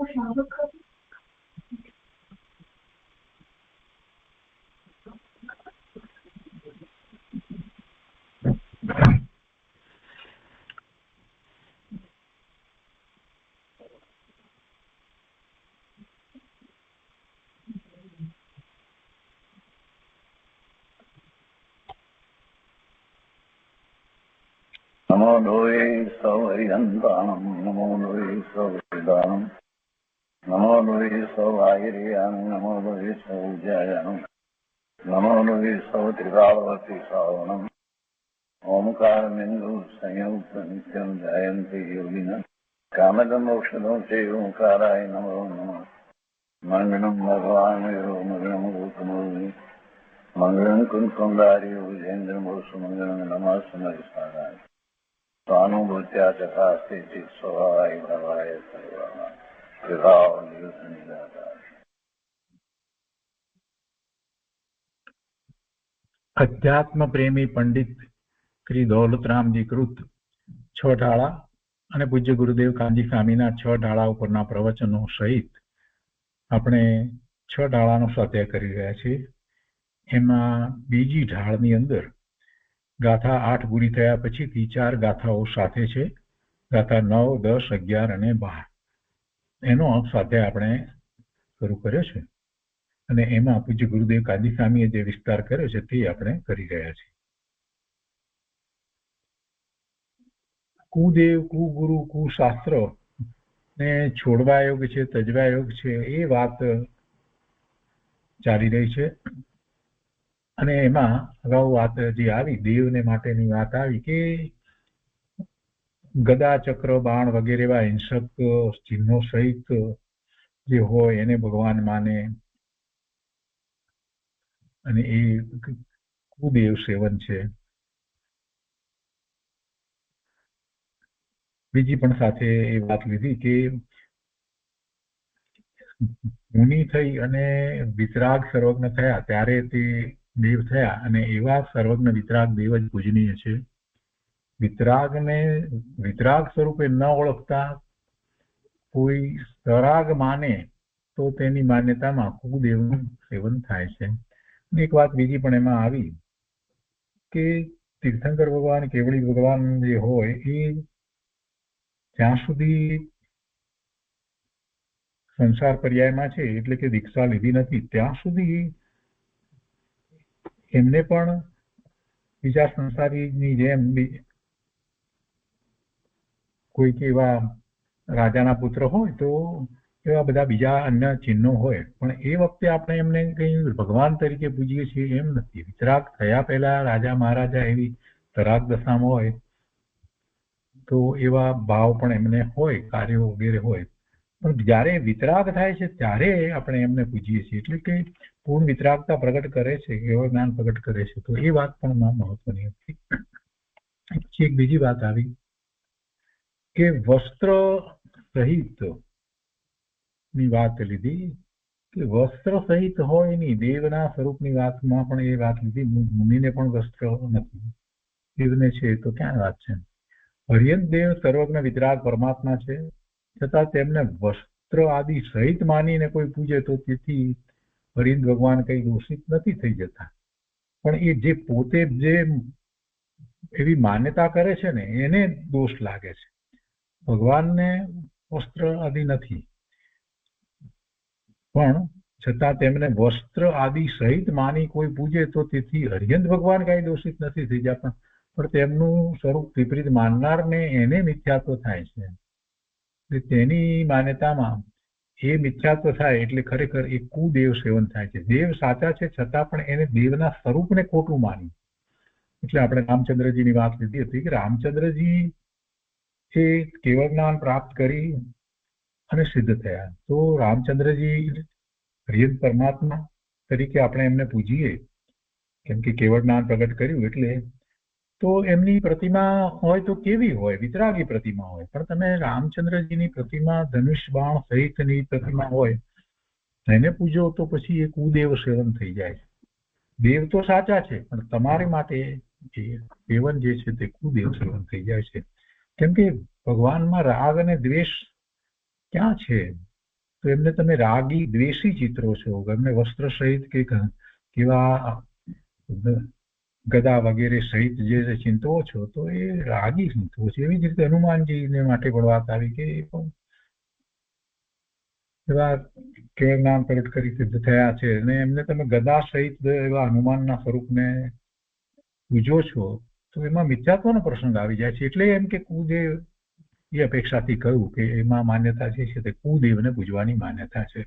નમો લોહી સૌહરિહંતાણમ નમો લોહી સૌહરિદાનમ નમો લોહી સૌઆયર્યાન નમો લોહી સૌજ્યાયાન નમો લોહી સૌત્રિકાળવતી શ્રાવણમ ઓમકારમિંદુ સંયુક્ત નિત્યમ જયંતિ યોગિન કામદમ ઔષધો ચૈવ ઓંકારાય નમો નમઃ મંગળમ ભગવાન મંગળમ ગૌતમોર્મિ મંગળમ કુંકુંદારી વિજેન્દ્રમોષ મંગળમ નમઃ સમયસારાય સ્વાનુભૂત્યા ચકાસ્તિ સ્વભાવાય ભવાય સર્વમાં વિભાવ નિદાતા. અધ્યાત્મ પ્રેમી પંડિત શ્રી દૌલતરામજી કૃત 6 ઢાળા અને પૂજ્ય ગુરુદેવ કાનજી સ્વામીના 6 ઢાળા ઉપરના પ્રવચનો સહિત આપણે 6 ઢાળાનો સ્વાધ્યાય કરી રહ્યા છીએ. એમાં બીજી ઢાળની અંદર ગાથા 8 પૂરી થયા પછીથી 4 ગાથાઓ સાથે છે. ગાથા 9, 10, 11 અને 12 એનો સ્વાધ્યાય આપણે શરૂ કર્યો છે અને એમાં પૂજ્ય ગુરુદેવ કાનજી સ્વામીએ જે વિસ્તાર કર્યો છે તે આપણે કરી રહ્યા છીએ. કુદેવ, કુગુરુ, કુશાસ્ત્ર ને છોડવા યોગ છે, તજવા યોગ છે, એ વાત ચાલી રહી છે. અને એમાં અગાઉ વાત જે આવી દેવને માટેની વાત આવી કે ગદા, ચક્ર, બાણ વગેરે એવા હિંસક ચિહ્નો સહિત જે હોય એને ભગવાન માને અને એ કુદેવ સેવન છે. બીજી પણ સાથે એ વાત લીધી કે મુનિ થઈ અને વિતરાગ સર્વજ્ઞ થયા ત્યારે તે દેવ થયા અને એવા સર્વજ્ઞ વિતરાગ દેવ જ પૂજનીય છે. વિતરાગને વિતરાગ સ્વરૂપે ન ઓળખતા કોઈ સરાગ માને તો તેની માન્યતામાં કુદેવનું સેવન થાય છે. એક વાત બીજી પણ એમાં આવી કે તીર્થંકર ભગવાન, કેવળી ભગવાન જે હોય એ જ્યાં સુધી સંસાર પર્યાયમાં છે એટલે કે દીક્ષા લીધી નથી ત્યાં સુધી એમને પણ બીજા સંસારીની જેમ કોઈક એવા રાજાના પુત્ર હોય તો એવા બધા બીજા અન્ય ચિહ્નો હોય, પણ એ વખતે આપણે એમને કઈ ભગવાન તરીકે પૂજીએ છીએ એમ નથી. વિતરાગ થયા પહેલા રાજા મહારાજા એવી તરાગ દશામાં હોય તો એવા ભાવ પણ એમને હોય, કાર્યો વગેરે હોય, પણ જ્યારે વિતરાગ થાય છે ત્યારે આપણે એમને પૂજીએ છીએ. એટલે કે પૂર્ણ વિતરાગતા પ્રગટ કરે છે, કેવળ જ્ઞાન પ્રગટ કરે છે. તો એ વાત પણ મહત્વની હતી. પછી એક બીજી વાત આવી કે વસ્ત્ર સહિત ની વાત લીધી કે વસ્ત્ર સહિત હોય નહીં, દેવના સ્વરૂપની વાતમાં પણ એ વાત લીધી. મુનિને પણ વસ્ત્ર નથી, દેવને છે તો ક્યાં વાત છે. હરિયંત દેવ સર્વજ્ઞ વિતરાગ પરમાત્મા છે, છતાં તેમને વસ્ત્ર આદિ સહિત માનીને કોઈ પૂજે તો તેથી હરિયંત ભગવાન કઈ દોષિત નથી થઈ જતા. પણ એ જે પોતે જે એવી માન્યતા કરે છે ને એને દોષ લાગે છે. ભગવાનને વસ્ત્ર આદિ નથી, પણ છતાં તેમને વસ્ત્ર આદિ સહિત માની કોઈ પૂજે તો તેથી હરિયંત ભગવાન કઈ દોષિત નથી થઈ જતા, પણ તેમનું સ્વરૂપ વિપરીત માનનારને એને મિથ્યાત્વ થાય છે. તેની માન્યતામાં એ મિથ્યાત્વ થાય એટલે ખરેખર એ કુદેવ સેવન થાય છે. દેવ સાચા છે છતાં પણ એને દેવના સ્વરૂપને ખોટું માની. એટલે આપણે રામચંદ્રજીની વાત લીધી હતી કે રામચંદ્રજી એ કેવળ જ્ઞાન પ્રાપ્ત કરી અને સિદ્ધ થયા. તો રામચંદ્રજી હરિયંત પરમાત્મા તરીકે આપણે એમને પૂજીએ કેમ કે કેવળ જ્ઞાન પ્રગટ કર્યું એટલે. તો એમની પ્રતિમા હોય તો કેવી હોય? વિતરાગી પ્રતિમા હોય. પણ તમે રામચંદ્રજીની પ્રતિમા ધનુષ બાણ સહિતની પ્રતિમા હોય એને પૂજો તો પછી એ કુદેવ સેવન થઈ જાય છે. દેવ તો સાચા છે પણ તમારી માટે સેવન જે છે તે કુદેવ સેવન થઈ જાય છે. કેમ કે ભગવાનમાં રાગ અને દ્વેષ ક્યાં છે? તો એમને તમે રાગી દ્વેષી ચિત્રો છો, એમને વસ્ત્ર સહિત કે કેવા ગદા વગેરે સહિત જે ચિંતો છો તો એ રાગી ચિંતો છે. એવી જ રીતે હનુમાનજીને માટે પણ વાત આવી કે એ પણ એવા કેળનામ પ્રગટ કરી સિદ્ધ થયા છે અને એમને તમે ગદા સહિત એવા હનુમાનના સ્વરૂપને પૂજો છો તો એમાં મિથ્યાત્વનો પ્રસંગ આવી જાય છે. એટલે એમ કે કુદેવ એ અપેક્ષાથી કહ્યું કે એમાં માન્યતા જે છે તે કુદેવને પૂજવાની માન્યતા છે.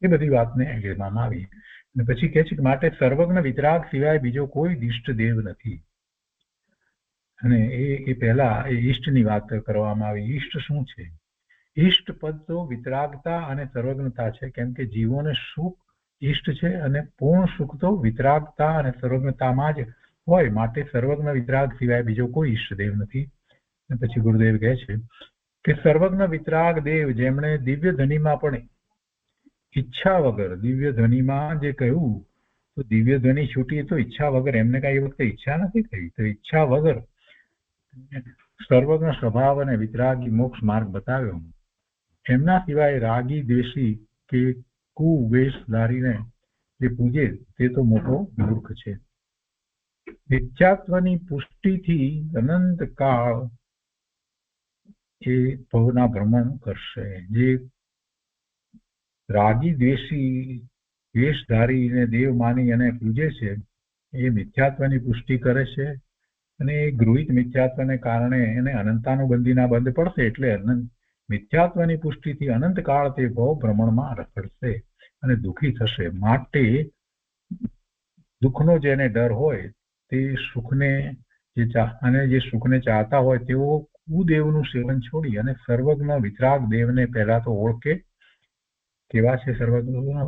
એ બધી વાતને કહેવામાં આવી અને પછી કહે છે કે માટે સર્વજ્ઞ વિતરાગ સિવાય બીજો કોઈ દિષ્ટ દેવ નથી. અને એ પહેલા એ ઈષ્ટની વાત કરવામાં આવી. ઈષ્ટ શું છે? ઈષ્ટ પદ તો વિતરાગતા અને સર્વજ્ઞતા છે, કેમ કે જીવોને સુખ ઈષ્ટ છે અને પૂર્ણ સુખ તો વિતરાગતા અને સર્વજ્ઞતામાં જ હોય. માટે સર્વજ્ઞ વિતરાગ સિવાય બીજો કોઈ ઈષ્ટદેવ નથી. પછી ગુરુદેવ કહે છે કે સર્વજ્ઞ વિતરાગ દેવ જેમણે દિવ્ય ધ્વનિમાં પણ ઈચ્છા વગર, દિવ્ય ધ્વનિમાં જે કહ્યું તો દિવ્ય ધ્વનિ છૂટી તો ઈચ્છા વગર, એમને કઈ એ વખતે ઈચ્છા નથી થઈ, તો ઈચ્છા વગર સર્વજ્ઞ સ્વભાવ અને વિતરાગી મોક્ષ માર્ગ બતાવ્યો. એમના સિવાય રાગી દ્વેષી કે કુવેશધારીને જે પૂજે તે તો મોટો મૂર્ખ છે. નિત્યાત્વની પુષ્ટિથી અનંત કાળ એ ભવના ભ્રમણ કરશે. જે રાગી દ્વેષી વેશધારીને દેવ માની અને પૂજે છે એ મિથ્યાત્વની પુષ્ટિ કરે છે અને એ ગૃહિત મિથ્યાત્વને કારણે એને અનંતાનુબંધીના બંધ પડશે. એટલે મિથ્યાત્વની પુષ્ટિથી અનંત કાળ તે ભવ ભ્રમણમાં રખડશે અને દુઃખી થશે. માટે દુઃખનો જેને ડર હોય તે સુખને જે સુખને ચાહતા હોય તેઓ કુદેવનું સેવન છોડી અને સર્વજ્ઞ વિતરાગ દેવને પહેલા તો ઓળખે. કેવા છે સર્વજ્ઞ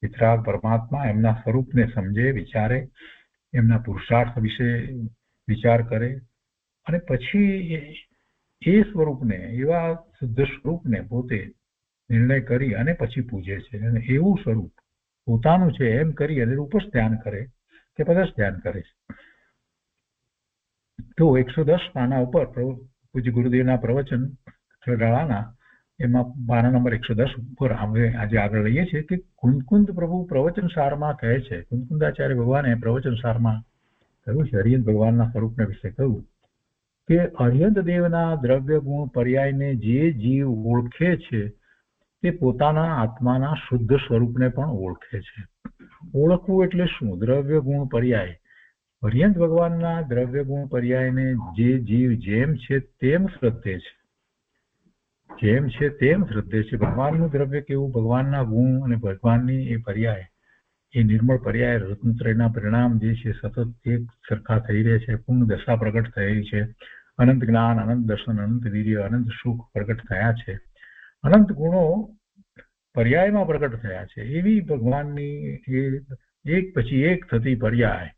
વિતરાગ પરમાત્મા? એમના સ્વરૂપને સમજે, વિચારે, એમના પુરુષાર્થ વિશે વિચાર કરે અને પછી એ સ્વરૂપને, એવા શુદ્ધ સ્વરૂપને પોતે નિર્ણય કરી અને પછી પૂજે છે. અને એવું સ્વરૂપ પોતાનું છે એમ કરી અને ઉપસ ધ્યાન કરે કે પદસ ધ્યાન કરે છે. તો 110 પાના ઉપર પૂજ્ય ગુરુદેવના પ્રવચન ડાળાના એમાં પાના નંબર 110 ઉપર આજે આગળ લઈએ છીએ કે કુંદકુંદ પ્રભુ પ્રવચન સારમાં કહે છે, કુંદકુંદાચાર્ય ભગવાને પ્રવચન સારમાં કહ્યું છે, અરિયંત ભગવાનના સ્વરૂપને વિશે કહ્યું કે અરિયંત દેવના દ્રવ્ય ગુણ પર્યાયને જે જીવ ઓળખે છે તે પોતાના આત્માના શુદ્ધ સ્વરૂપને પણ ઓળખે છે. ઓળખવું એટલે શું? દ્રવ્ય ગુણ પર્યાય. અરિયંત ભગવાનના દ્રવ્ય ગુણ પર્યાયને જે જીવ જેમ છે તેમ શ્રદ્ધે છે, જેમ છે તેમ શ્રદ્ધે છે. ભગવાનનું દ્રવ્ય કેવું, ભગવાનના ગુણ અને ભગવાનની એ પર્યાય, એ નિર્મળ પર્યાય રત્નત્રયના પરિણામ જે છે સતત એક સરખા થઈ રહે છે. પૂર્ણ દશા પ્રગટ થયેલી છે. અનંત જ્ઞાન, અનંત દર્શન, અનંત વીર્ય, અનંત સુખ પ્રગટ થયા છે. અનંત ગુણો પર્યાયમાં પ્રગટ થયા છે. એવી ભગવાનની એક પછી એક થતી પર્યાય,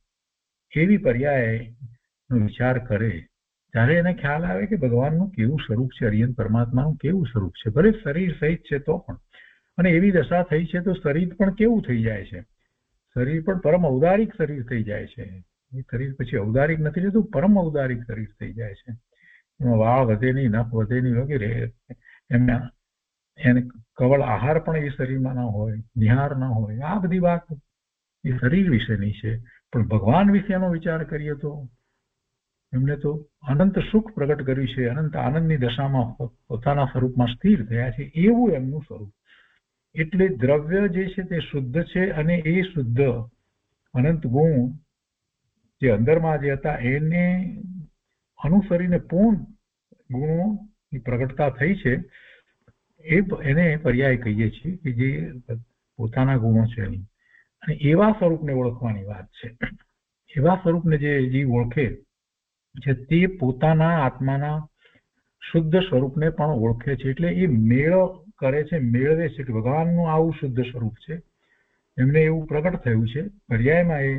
એવી પર્યાયનો વિચાર કરે ત્યારે એને ખ્યાલ આવે કે ભગવાનનું કેવું સ્વરૂપ છે, અરિયંત પરમાત્માનું કેવું સ્વરૂપ છે. ભલે શરીર સહિત છે તો પણ, અને એવી દશા થઈ છે તો શરીર પણ કેવું થઈ જાય છે, શરીર પણ પરમ ઔદારિક શરીર થઈ જાય છે. એ શરીર પછી ઔદારિક નથી રહેતું, પરમ ઔદારિક શરીર થઈ જાય છે. એમાં વાળ વધે નહીં, નખ વધે નહીં વગેરે. એને કવળ આહાર પણ એ શરીરમાં ના હોય, નિહાર ના હોય. આ બધી વાત એ શરીર વિશેની છે. પણ ભગવાન વિશેનો વિચાર કરીએ તો એમને તો અનંત સુખ પ્રગટ કર્યું છે, અનંત આનંદની દશામાં પોતાના સ્વરૂપમાં સ્થિર થયા છે. એવું એમનું સ્વરૂપ. એટલે દ્રવ્ય જે છે તે શુદ્ધ છે અને એ શુદ્ધ અનંત ગુણ જે અંદરમાં જે હતા એને અનુસરીને પૂર્ણ ગુણોની પ્રગટતા થઈ છે. એને પર્યાય કહીએ છીએ કે જે પોતાના ગુણો છે અને એવા સ્વરૂપને ઓળખવાની વાત છે. એવા સ્વરૂપને જે જીવ ઓળખે છે તે પોતાના આત્માના શુદ્ધ સ્વરૂપને પણ ઓળખે છે. એટલે એ મેળ કરે છે, મેળવે છે કે ભગવાનનું આવું શુદ્ધ સ્વરૂપ છે, એમને એવું પ્રગટ થયું છે, પર્યાયમાં એ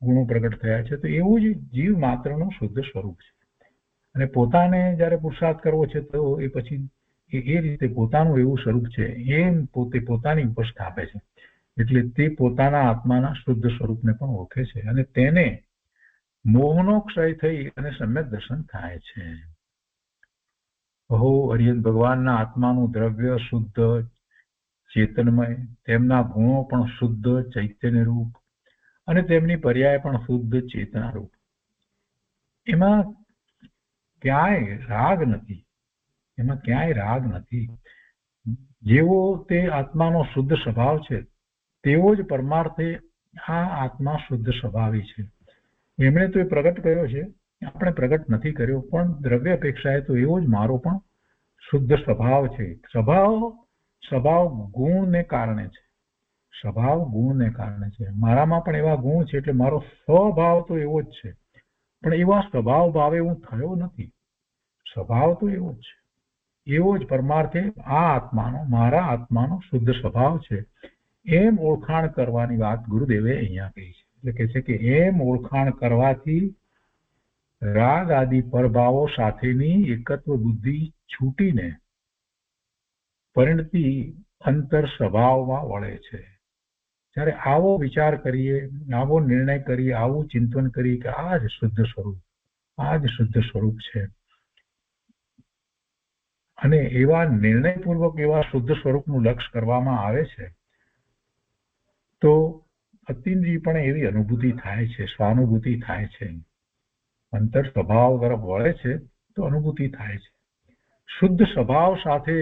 ગુણો પ્રગટ થયા છે. તો એવું જ જીવ માત્રનું શુદ્ધ સ્વરૂપ છે. અને પોતાને જયારે પુરુષાર્થ કરવો છે તો એ પછી એ રીતે પોતાનું એવું સ્વરૂપ છે એમ પોતે પોતાની ઉપર સ્થાપે છે. એટલે તે પોતાના આત્માના શુદ્ધ સ્વરૂપને પણ ઓળખે છે અને તેને મોહનો ક્ષય થઈ અને સમ્યક દર્શન થાય છે. અહો અરિયંત ભગવાનના આત્માનું દ્રવ્ય શુદ્ધ ચેતનમય, તેમના ગુણો પણ શુદ્ધ ચૈતન્ય રૂપ અને તેમની પર્યાય પણ શુદ્ધ ચેતના રૂપ. એમાં ક્યાંય રાગ નથી, એમાં ક્યાંય રાગ નથી. જેવો તે આત્માનો શુદ્ધ સ્વભાવ છે તેવો જ પરમાર્થે આ આત્મા શુદ્ધ સ્વભાવી છે. એમણે તો એ પ્રગટ કર્યો છે, આપણે પ્રગટ નથી કર્યો, પણ દ્રવ્ય અપેક્ષાએ તો એવો જ મારો પણ શુદ્ધ સ્વભાવ છે. સ્વભાવ ગુણને કારણે છે, સ્વભાવ ગુણને કારણે છે. મારામાં પણ એવા ગુણ છે એટલે મારો સ્વભાવ તો એવો જ છે, પણ એવા સ્વભાવ ભાવે હું થયો નથી. સ્વભાવ તો એવો જ છે, એવો જ પરમાર્થે આ આત્માનો, મારા આત્માનો શુદ્ધ સ્વભાવ છે. એમ ઓળખાણ કરવાની વાત ગુરુદેવે અહીંયા કહી છે. એટલે કહે છે કે એમ ઓળખાણ કરવાથી રાગ આદિ પરભાવો સાથેની એકત્વ બુદ્ધિ છૂટીને પરિણતિ અંતર સ્વભાવમાં વળે છે. જ્યારે આવો વિચાર કરીએ, આવો નિર્ણય કરીએ, આવું ચિંતન કરીએ કે આ જ શુદ્ધ સ્વરૂપ, આ જ શુદ્ધ સ્વરૂપ છે, અને એવા નિર્ણયપૂર્વક એવા શુદ્ધ સ્વરૂપનું લક્ષ્ય કરવામાં આવે છે તો અતિન્દ્રિય પણ એવી અનુભૂતિ થાય છે, સ્વાનુભૂતિ થાય છે. અંતર સ્વભાવ તરફ વળે છે તો અનુભૂતિ થાય છે. શુદ્ધ સ્વભાવ સાથે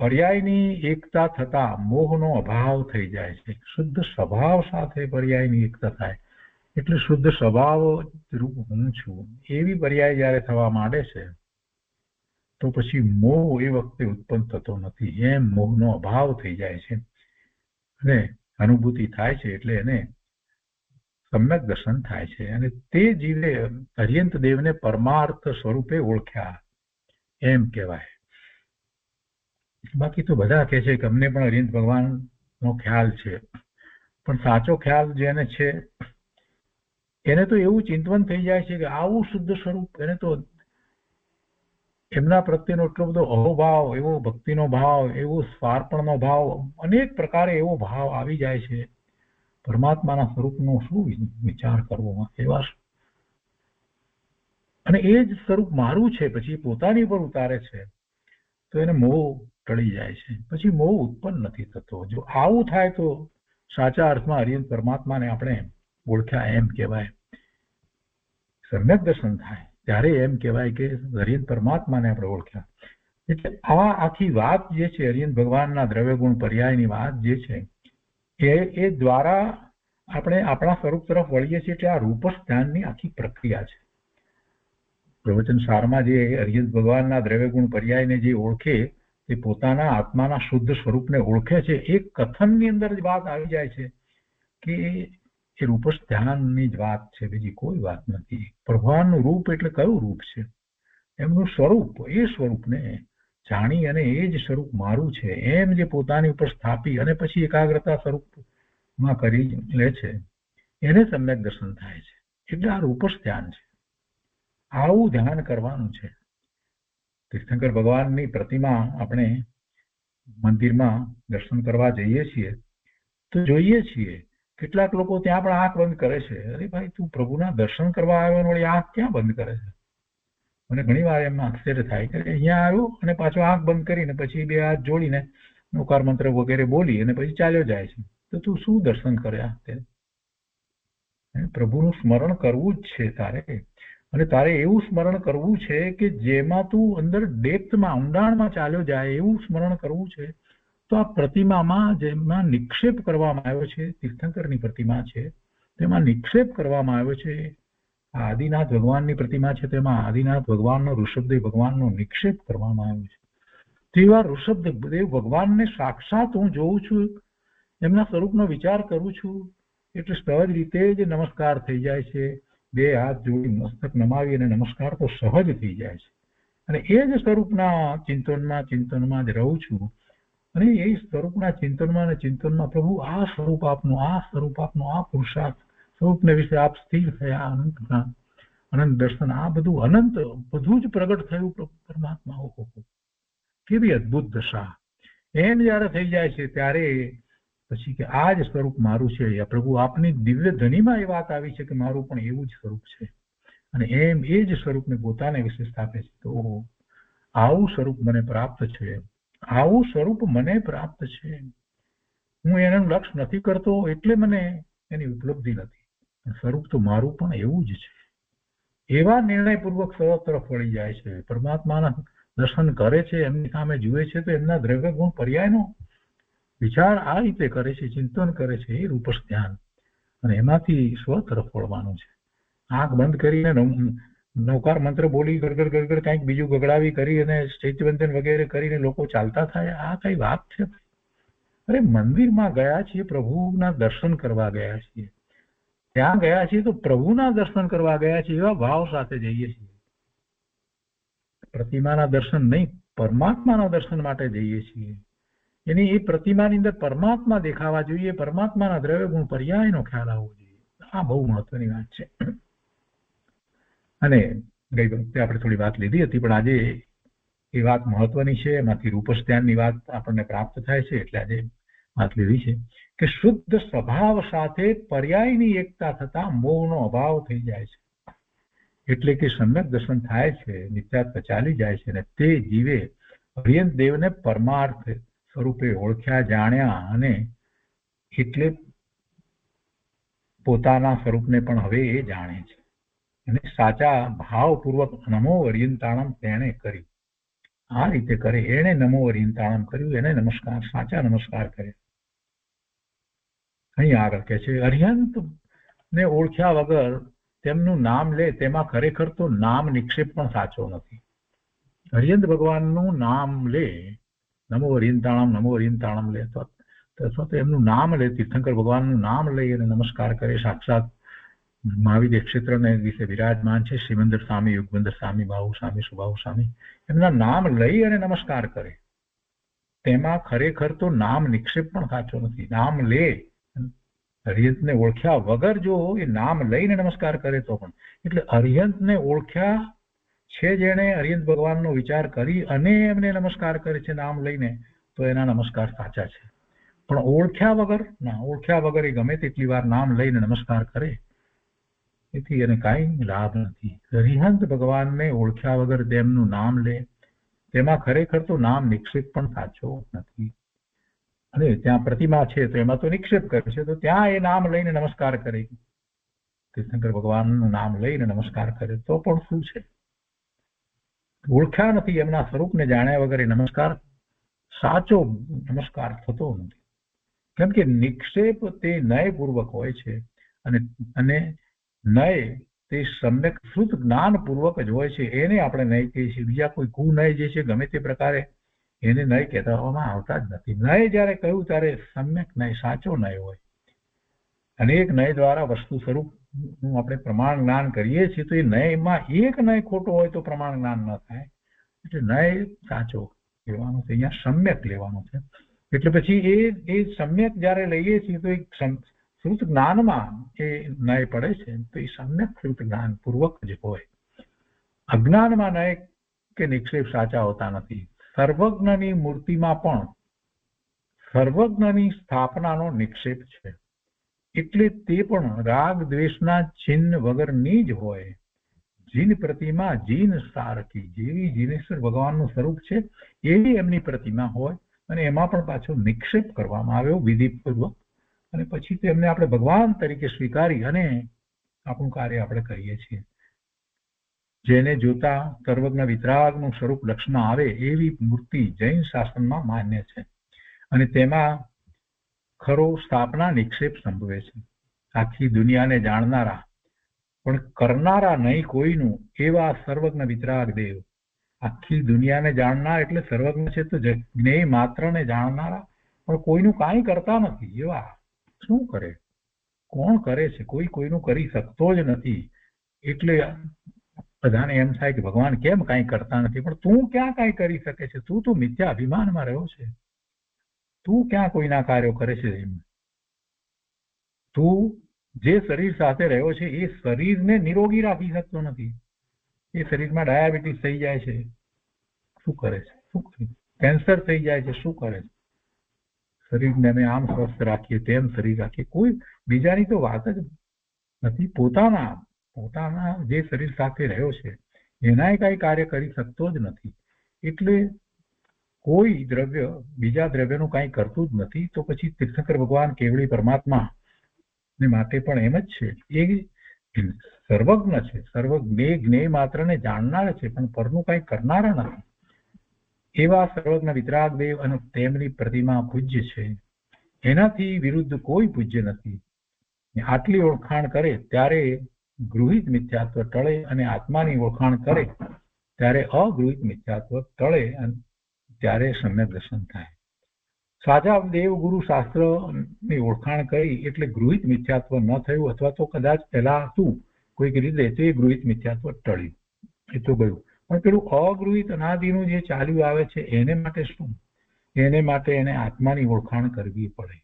પર્યાયની એકતા થતા મોહનો અભાવ થઈ જાય છે. શુદ્ધ સ્વભાવ સાથે પર્યાયની એકતા થાય એટલે શુદ્ધ સ્વભાવ રૂપ હું છું એવી પર્યાય જ્યારે થવા માંડે છે તો પછી મોહ એ વખતે ઉત્પન્ન થતો નથી. એમ મોહનો અભાવ થઈ જાય છે અને અનુભૂતિ થાય છે એટલે એને સમ્યક દર્શન થાય છે. અને તે જીવે અર્યંત દેવને પરમાર્થ સ્વરૂપે ઓળખ્યા એમ કહેવાય. બાકી તો બધા કહે છે કે અમને પણ અર્યંત ભગવાનનો ખ્યાલ છે, પણ સાચો ખ્યાલ જેને છે એને તો એવું ચિંતન થઈ જાય છે કે આવું શુદ્ધ સ્વરૂપ, એને તો એમના પ્રત્યેનો એટલો બધો અહોભાવ, એવો ભક્તિનો ભાવ, એવો સ્વાર્પણનો ભાવ, અનેક પ્રકારે એવો ભાવ આવી જાય છે. પરમાત્માના સ્વરૂપનો શું વિચાર કરવો એવા, અને એ જ સ્વરૂપ મારું છે પછી પોતાની પર ઉતારે છે તો એને મોહ ટળી જાય છે, પછી મોહ ઉત્પન્ન નથી થતો. જો આવું થાય તો સાચા અર્થમાં અર્યંત પરમાત્માને આપણે ઓળખ્યા એમ કહેવાય. સમ્યક દર્શન થાય ત્યારે એમ કહેવાય કે અર્યંત પરમાત્માને આપણે ઓળખ્યા. એટલે આ આખી વાત જે છે અર્યંત ભગવાનના દ્રવ્ય ગુણ પર્યાયની વાત જે છે એ દ્વારા આપણે આપણા સ્વરૂપ તરફ વળીએ છીએ. એટલે આ રૂપસ ધ્યાનની આખી પ્રક્રિયા છે. પ્રવચન સારમાં જે અર્યંત ભગવાનના દ્રવ્ય ગુણ પર્યાયને જે ઓળખે તે પોતાના આત્માના શુદ્ધ સ્વરૂપને ઓળખે છે. એક કથનની અંદર જ વાત આવી જાય છે કે એ રૂપસ ધ્યાનની જ વાત છે, બીજી કોઈ વાત નથી. ભગવાનનું રૂપ એટલે કયું રૂપ છે? એમનું સ્વરૂપ. એ સ્વરૂપને જાણી અને એ જ સ્વરૂપ મારું છે એમ જે પોતાની ઉપર સ્થાપી અને પછી એકાગ્રતા સ્વરૂપમાં કરી લે છે એને સમ્યક દર્શન થાય છે. એટલે આ રૂપસ ધ્યાન છે. આવું ધ્યાન કરવાનું છે. તીર્થંકર ભગવાનની પ્રતિમા આપણે મંદિરમાં દર્શન કરવા જઈએ છીએ તો જોઈએ છીએ કેટલાક લોકો ત્યાં પણ આંખ બંધ કરે છે. અરે ભાઈ, તું પ્રભુના દર્શન કરવા આવ્યો વળી આંખ ક્યાં બંધ કરે છે? મને ઘણી વાર એમના આશ્ચર્ય થાય કે અહીંયા આવ્યો અને પાછો આંખ બંધ કરીને પછી બે હાથ જોડીને નૌકાર મંત્ર વગેરે બોલી અને પછી ચાલ્યો જાય છે. તો તું શું દર્શન કર્યા? પ્રભુનું સ્મરણ કરવું જ છે તારે, અને તારે એવું સ્મરણ કરવું છે કે જેમાં તું અંદર ડેપ્થમાં, ઊંડાણમાં ચાલ્યો જાય એવું સ્મરણ કરવું છે. તો આ પ્રતિમામાં જેમાં નિક્ષેપ કરવામાં આવ્યો છે, તીર્થંકરની પ્રતિમા છે તેમાં નિક્ષેપ કરવામાં આવ્યો છે. આદિનાથ ભગવાનની પ્રતિમા છે તેમાં આદિનાથ ભગવાનનો, ઋષભદેવ ભગવાનનો નિક્ષેપ કરવામાં આવ્યો છે. તેવા ઋષભદેવ ભગવાનને સાક્ષાત હું જોઉં છું, એમના સ્વરૂપનો વિચાર કરું છું એટલે સહજ રીતે જ નમસ્કાર થઈ જાય છે. બે હાથ જોડી મસ્તક નમાવી અને નમસ્કાર તો સહજ થઈ જાય છે. અને એ જ સ્વરૂપના ચિંતનમાં જ રહું છું. અને એ સ્વરૂપના ચિંતનમાં પ્રભુ આ સ્વરૂપ આપનું, આ સ્વરૂપ આપનું, આ પુરુષાર્થ સ્વરૂપને વિશે આપ સ્થિર થયા, અનંત દર્શન, આ બધું અનંત બધું જ પ્રગટ થયું પરમાત્મા. ઓહો, કેવી અદભુત દશા! એમ જયારે થઈ જાય છે ત્યારે પછી કે આ જ સ્વરૂપ મારું છે. પ્રભુ આપની દિવ્ય ધનીમાં એ વાત આવી છે કે મારું પણ એવું જ સ્વરૂપ છે, અને એમ એ જ સ્વરૂપને પોતાને વિશે સ્થાપે છે. તો આવું સ્વરૂપ મને પ્રાપ્ત છે, આવું સ્વરૂપ મને પ્રાપ્ત છે, હું એનું લક્ષ્ય નથી કરતો એટલે મને એની ઉપલબ્ધિ નથી. સ્વરૂપ તો મારું પણ એવું જ છે. એવા નિર્ણયપૂર્વક સર્વ તરફ વળી જાય છે. પરમાત્માના દર્શન કરે છે, એમની સામે જુએ છે તો એમના દ્રવ્ય ગુણ પર્યાયનો વિચાર આ રીતે કરે છે, ચિંતન કરે છે, એ રૂપસ ધ્યાન, અને એમાંથી સ્વ તરફ વળવાનું છે. આંખ બંધ કરીને નૌકાર મંત્ર બોલી ગડગડ ગડગડ કંઈક બીજું ગગડાવી કરી અને ચૈત્યવંદન વગેરે કરીને લોકો ચાલતા થાય, આ કઈ વાત છે? અરે મંદિરમાં ગયા છીએ, પ્રભુના દર્શન કરવા ગયા છીએ, ત્યાં ગયા છીએ તો પ્રભુના દર્શન કરવા ગયા છીએ એવા ભાવ સાથે જઈએ છીએ. પ્રતિમાના દર્શન નહીં, પરમાત્માના દર્શન માટે જઈએ છીએ. એની એ પ્રતિમાની અંદર પરમાત્મા દેખાવા જોઈએ, પરમાત્માના દ્રવ્ય ગુણ પર્યાયનો ખ્યાલ આવવો જોઈએ. આ બહુ મહત્વની વાત છે. અને ગઈ વખતે આપણે થોડી વાત લીધી હતી, પણ આજે એ વાત મહત્વની છે. એમાંથી રૂપસ ધ્યાનની વાત આપણને પ્રાપ્ત થાય છે એટલે આજે વાત લીધી છે કે શુદ્ધ સ્વભાવ સાથે પર્યાયની એકતા થતા મોહનો અભાવ થઈ જાય છે. એટલે કે સમ્યક દર્શન થાય છે, નિત્યાત્વ ચાલી જાય છે, અને તે જીવે અર્યંત દેવને પરમાર્થ સ્વરૂપે ઓળખ્યા, જાણ્યા, અને એટલે પોતાના સ્વરૂપને પણ હવે એ જાણે છે. અને સાચા ભાવપૂર્વક નમો અર્યંતાણમ તેણે કર્યું. આ રીતે કરે, એને નમો અર્યંતાણમ કર્યું, એને નમસ્કાર, સાચા નમસ્કાર કરે. અહીં આગળ કે છે અર્યંત ને ઓળખ્યા વગર તેમનું નામ લે તેમાં ખરેખર તો નામ નિક્ષેપ પણ સાચો નથી. અર્યંત ભગવાનનું નામ લે, નમો અર્યંતાણમ લે, અથવા તો એમનું નામ લે, તીર્થંકર ભગવાનનું નામ લઈ અને નમસ્કાર કરે. સાક્ષાત મહાવીર ક્ષેત્રને વિશે વિરાજમાન છે શ્રીમંદર સ્વામી, યુગબંદર સ્વામી, બાહુ સ્વામી, સુબાહુ સ્વામી, એમના નામ લઈ અને નમસ્કાર કરે, તેમાં ખરેખર તો નામ નિક્ષેપ પણ સાચો નથી. નામ લે, અર્યંતને ઓળખ્યા વગર જો એ નામ લઈને નમસ્કાર કરે તો પણ, એટલે અર્યંતને ઓળખ્યા છે જેણે અર્યંત ભગવાનનો વિચાર કરી અને એમને નમસ્કાર કરે છે નામ લઈને, તો એના નમસ્કાર સાચા છે. પણ ઓળખ્યા વગર એ ગમે તેટલી વાર નામ લઈને નમસ્કાર કરે, એથી એને કાંઈ લાભ નથી. અરિહંત ભગવાનને ઓળખ્યા વગર તેમનું નામ લે, તેમાં ખરેખર તો નામ નિક્ષેપ પણ સાચો નથી. અને ત્યાં પ્રતિમા છે તો એમાં તો નિક્ષેપ કરે છે, તો ત્યાં એ નામ લઈને નમસ્કાર કરે, તીર્થંકર ભગવાનનું નામ લઈને નમસ્કાર કરે તો પણ શું છે? ઓળખ્યા નથી, એમના સ્વરૂપને જાણ્યા વગર એ નમસ્કાર સાચો નમસ્કાર થતો નથી. કેમ કે નિક્ષેપ તે નયપૂર્વક હોય છે, અને નય તે સમ્યક શુદ્ધ જ્ઞાનપૂર્વક જ હોય છે. એને આપણે નય કહીએ છીએ. બીજા કોઈ કુનય જે છે ગમે તે પ્રકારે એને નય કહેવામાં આવતા જ નથી. નય જયારે કહ્યું ત્યારે સમ્યક નય, સાચો નય હોય. અનેક નય દ્વારા વસ્તુ સ્વરૂપનું આપણે પ્રમાણ જ્ઞાન કરીએ છીએ, તો એ નયમાં એક નય ખોટો હોય તો પ્રમાણ જ્ઞાન ન થાય. એટલે નય સાચો લેવાનો છે, અહીંયા સમ્યક લેવાનો છે. એટલે પછી એ સમ્યક જયારે લઈએ છીએ તો એક શ્રુત જ્ઞાનમાં એ નય પડે છે, તો એ સમ્યક શ્રુત જ્ઞાન પૂર્વક જ હોય. અજ્ઞાનમાં નય કે નિક્ષેપ સાચા હોતા નથી. સર્વજ્ઞની મૂર્તિમાં પણ સર્વજ્ઞની સ્થાપનાનો નિક્ષેપ છે, એટલે તે પણ રાગ દ્વેષના ચિહ્ન વગરની જ હોય. જીન પ્રતિમા જીન સારથી, જેવી જીનેશ્વર ભગવાનનું સ્વરૂપ છે એવી એમની પ્રતિમા હોય, અને એમાં પણ પાછો નિક્ષેપ કરવામાં આવ્યો વિધિપૂર્વક, અને પછી તેમને આપણે ભગવાન તરીકે સ્વીકારી અને આપણું કાર્ય આપણે કરીએ છીએ. જેને જોતા સર્વજ્ઞ વિતરાગનું સ્વરૂપ લક્ષમાં આવે એવી મૂર્તિ જૈન શાસનમાં માન્ય છે, અને તેમાં ખરો સ્થાપના નિક્ષેપ સંભવે છે. આખી દુનિયાને જાણનારા પણ કરનારા નહીં કોઈનું એવા સર્વજ્ઞ વિતરાગ દેવ. આખી દુનિયાને જાણનાર એટલે સર્વજ્ઞ છે તો જ્ઞેય માત્રને જાણનારા, પણ કોઈનું કાંઈ કરતા નથી એવા. શું કરે? કોણ કરે છે? કોઈ કોઈનું કરી શકતો જ નથી. એટલે બધાને એમ થાય કે ભગવાન કેમ કાંઈ કરતા નથી, પણ તું ક્યાં કાંઈ કરી શકે છે? તું તો મિથ્યા અભિમાનમાં રહ્યો છે. તું ક્યાં કોઈના કાર્યો કરે છે? તું જે શરીર સાથે રહ્યો છે એ શરીરને નિરોગી રાખી શકતો નથી. એ શરીરમાં ડાયાબિટીસ થઈ જાય છે, શું કરે છે? શું કરે? કેન્સર થઈ જાય છે, શું કરે છે? શરીરને અમે આમ સ્વસ્થ રાખીએ, તેમ શરીર રાખીએ, કોઈ બીજાની તો વાત જ નથી. પોતાના જે શરીર સાથે રહ્યો છે એનાય કાંઈ કાર્ય કરી શકતો જ નથી. એટલે કોઈ દ્રવ્ય બીજા દ્રવ્યનું કાંઈ કરતું જ નથી, તો પછી તીર્થંકર ભગવાન કેવળી પરમાત્મા ને માટે પણ એમ જ છે. એ સર્વજ્ઞ છે, જ્ઞેય માત્રને જાણનાર છે, પણ પરનું કાંઈ કરનારા નથી. એવા સર્વજ્ઞ વિતરાગદેવ અને તેમની પ્રતિમા પૂજ્ય છે. એનાથી વિરુદ્ધ કોઈ પૂજ્ય નથી. આટલી ઓળખાણ કરે ત્યારે ગૃહિત મિથ્યાત્વ ટળે, અને આત્માની ઓળખાણ કરે ત્યારે અગૃહિત મિથ્યાત્વ ટળે, અને ત્યારે સમ્યક દર્શન થાય. સાચા દેવગુરુ શાસ્ત્રની ઓળખાણ કરી એટલે ગૃહિત મિથ્યાત્વ ન થયું, અથવા તો કદાચ પહેલા હતું કોઈક રીતે તો એ ગૃહિત મિથ્યાત્વ ટળ્યું, એ તો ગયું. પણ પેલું અગૃહિત અનાદિનું જે ચાલ્યું આવે છે એને માટે શું? એને માટે એને આત્માની ઓળખાણ કરવી પડે.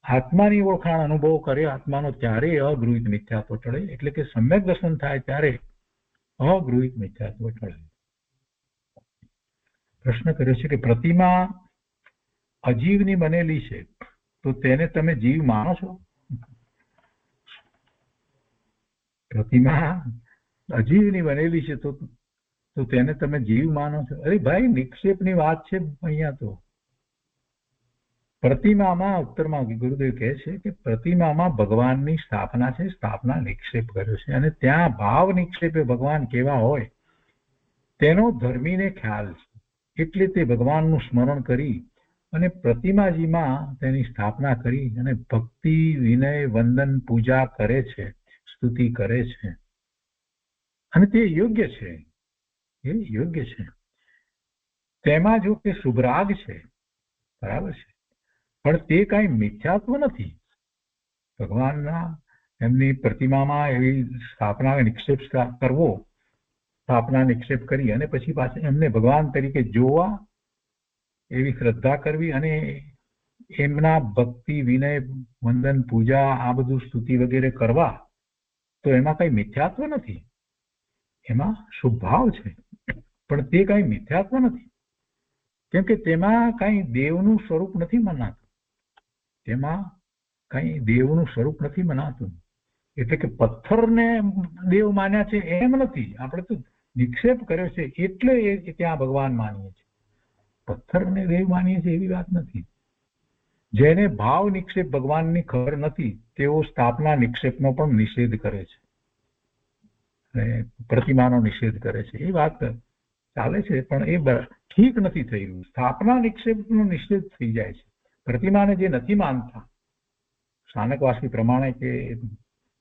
આત્માની ઓળખાણ અનુભવ કરે આત્માનો, ત્યારે અગૃહિત મિથ્યાત્વ ટળે. એટલે કે સમ્યક દર્શન થાય ત્યારે અગૃહિત મિથ્યાત્વ ટળે. પ્રશ્ન કર્યો છે કે પ્રતિમા અજીવની બનેલી છે, તો તેને તમે જીવ માનો છો? પ્રતિમા અજીવની બનેલી છે તો તેને તમે જીવ માનો છો? અરે ભાઈ, નિક્ષેપની વાત છે અહીંયા. તો પ્રતિમામાં ઉત્તરમાં ગુરુદેવ કહે છે કે પ્રતિમામાં ભગવાનની સ્થાપના છે, સ્થાપના નિક્ષેપ કર્યો છે, અને ત્યાં ભાવ નિક્ષેપે ભગવાન કેવા હોય તેનો ધર્મીને ખ્યાલ છે. એટલે તે ભગવાનનું સ્મરણ કરી અને પ્રતિમાજીમાં તેની સ્થાપના કરી અને ભક્તિ, વિનય, વંદન, પૂજા કરે છે, સ્તુતિ કરે છે, અને તે યોગ્ય છે. એ યોગ્ય છે. તેમાં જો કે શુભરાગ છે, બરાબર છે, પણ તે કાંઈ મિથ્યાત્વ નથી. ભગવાનના એમની પ્રતિમામાં એવી સ્થાપના નિક્ષેપ કરવો, સ્થાપના નિક્ષેપ કરી અને પછી પાછા એમને ભગવાન તરીકે જોવા, એવી શ્રદ્ધા કરવી અને એમના ભક્તિ, વિનય, વંદન, પૂજા, આ બધું સ્તુતિ વગેરે કરવા, તો એમાં કઈ મિથ્યાત્વ નથી. એમાં શુભ ભાવ છે, પણ તે કઈ મિથ્યાત્વ નથી. કેમ કે તેમાં કઈ દેવનું સ્વરૂપ નથી મનાતું. તેમાં કઈ દેવનું સ્વરૂપ નથી મનાતું. એટલે કે પથ્થરને દેવ માન્યા છે એમ નથી. આપણે તો નિક્ષેપ કર્યો છે એટલે ત્યાં ભગવાન માનીએ છીએ. પથ્થરને દેવ માનીએ છીએ એવી વાત નથી. જેને ભાવ નિક્ષેપ ભગવાનની ખબર નથી તેઓ સ્થાપના નિક્ષેપનો પણ નિષેધ કરે છે, પ્રતિમાનો નિષેધ કરે છે. એ વાત ચાલે છે, પણ એ ઠીક નથી થઈ રહ્યું. સ્થાપના નિક્ષેપનો નિષેધ થઈ જાય છે. પ્રતિમાને જે નથી માનતા, સ્થાનકવાસી પ્રમાણે કે